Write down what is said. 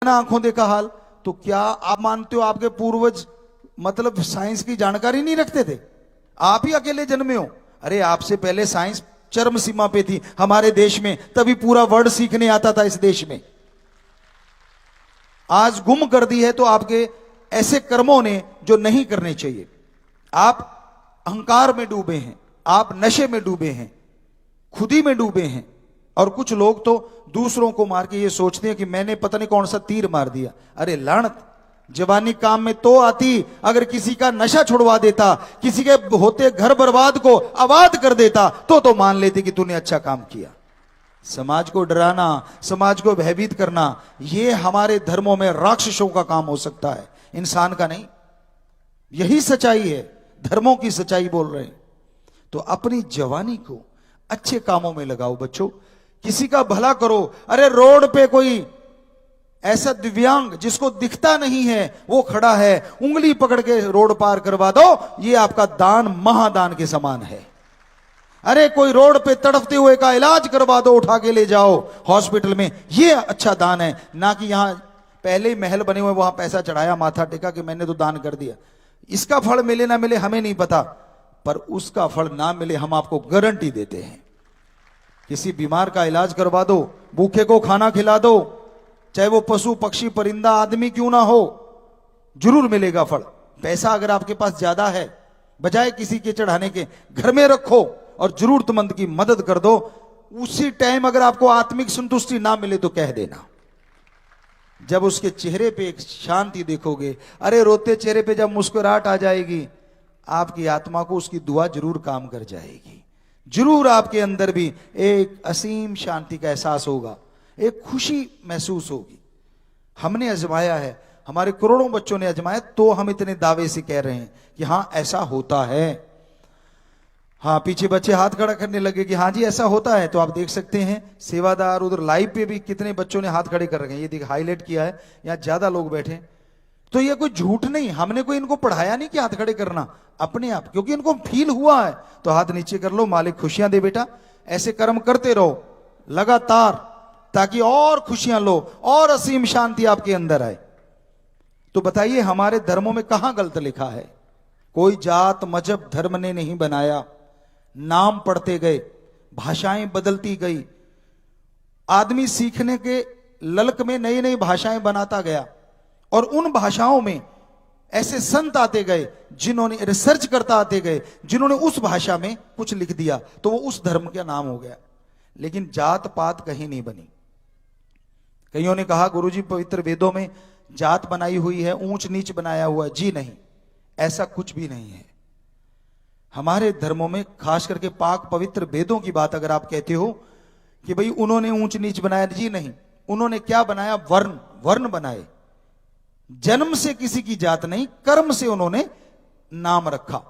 आंखों देखा हाल। तो क्या आप मानते हो आपके पूर्वज मतलब साइंस की जानकारी नहीं रखते थे? आप ही अकेले जन्मे हो? अरे आपसे पहले साइंस चरम सीमा पे थी हमारे देश में, तभी पूरा वर्ड सीखने आता था इस देश में। आज गुम कर दी है तो आपके ऐसे कर्मों ने जो नहीं करने चाहिए। आप अहंकार में डूबे हैं, आप नशे में डूबे हैं, खुदी में डूबे हैं। और कुछ लोग तो दूसरों को मार के ये सोचते हैं कि मैंने पता नहीं कौन सा तीर मार दिया। अरे लानत, जवानी काम में तो आती अगर किसी का नशा छुड़वा देता, किसी के होते घर बर्बाद को आबाद कर देता तो मान लेते कि तूने अच्छा काम किया। समाज को डराना, समाज को भयभीत करना, यह हमारे धर्मों में राक्षसों का काम हो सकता है, इंसान का नहीं। यही सच्चाई है, धर्मों की सच्चाई बोल रहे हैं। तो अपनी जवानी को अच्छे कामों में लगाओ बच्चों, किसी का भला करो। अरे रोड पे कोई ऐसा दिव्यांग जिसको दिखता नहीं है वो खड़ा है, उंगली पकड़ के रोड पार करवा दो, ये आपका दान महादान के समान है। अरे कोई रोड पे तड़पते हुए का इलाज करवा दो, उठा के ले जाओ हॉस्पिटल में, ये अच्छा दान है। ना कि यहां पहले ही महल बने हुए वहां पैसा चढ़ाया, माथा टेका कि मैंने तो दान कर दिया। इसका फल मिले ना मिले हमें नहीं पता, पर उसका फल ना मिले हम आपको गारंटी देते हैं। किसी बीमार का इलाज करवा दो, भूखे को खाना खिला दो, चाहे वो पशु पक्षी परिंदा आदमी क्यों ना हो, जरूर मिलेगा फल। पैसा अगर आपके पास ज्यादा है, बजाय किसी के चढ़ाने के घर में रखो और जरूरतमंद की मदद कर दो। उसी टाइम अगर आपको आत्मिक संतुष्टि ना मिले तो कह देना। जब उसके चेहरे पे एक शांति देखोगे, अरे रोते चेहरे पे जब मुस्कुराहट आ जाएगी, आपकी आत्मा को उसकी दुआ जरूर काम कर जाएगी। जरूर आपके अंदर भी एक असीम शांति का एहसास होगा, एक खुशी महसूस होगी। हमने आजमाया है, हमारे करोड़ों बच्चों ने आजमाया, तो हम इतने दावे से कह रहे हैं कि हाँ ऐसा होता है। हाँ, पीछे बच्चे हाथ खड़ा करने लगे कि हाँ जी ऐसा होता है। तो आप देख सकते हैं सेवादार उधर लाइव पे भी कितने बच्चों ने हाथ खड़े कर रखे हैं, ये देख हाईलाइट किया है, यहां ज्यादा लोग बैठे। तो ये कोई झूठ नहीं, हमने कोई इनको पढ़ाया नहीं कि हाथ खड़े करना, अपने आप क्योंकि इनको फील हुआ है। तो हाथ नीचे कर लो, मालिक खुशियां दे बेटा। ऐसे कर्म करते रहो लगातार, ताकि और खुशियां लो और असीम शांति आपके अंदर आए। तो बताइए हमारे धर्मों में कहां गलत लिखा है? कोई जात मजहब धर्म ने नहीं बनाया, नाम पढ़ते गए, भाषाएं बदलती गई, आदमी सीखने के ललक में नई नई भाषाएं बनाता गया, और उन भाषाओं में ऐसे संत आते गए जिन्होंने रिसर्च करता आते गए, जिन्होंने उस भाषा में कुछ लिख दिया, तो वो उस धर्म का नाम हो गया। लेकिन जात पात कहीं नहीं बनी। कईयों ने कहा गुरुजी पवित्र वेदों में जात बनाई हुई है, ऊंच नीच बनाया हुआ है। जी नहीं, ऐसा कुछ भी नहीं है। हमारे धर्मों में खास करके पाक पवित्र वेदों की बात अगर आप कहते हो कि भाई उन्होंने ऊंच नीच बनाया, जी नहीं, उन्होंने क्या बनाया? वर्ण, वर्ण बनाए। जन्म से किसी की जात नहीं, कर्म से उन्होंने नाम रखा।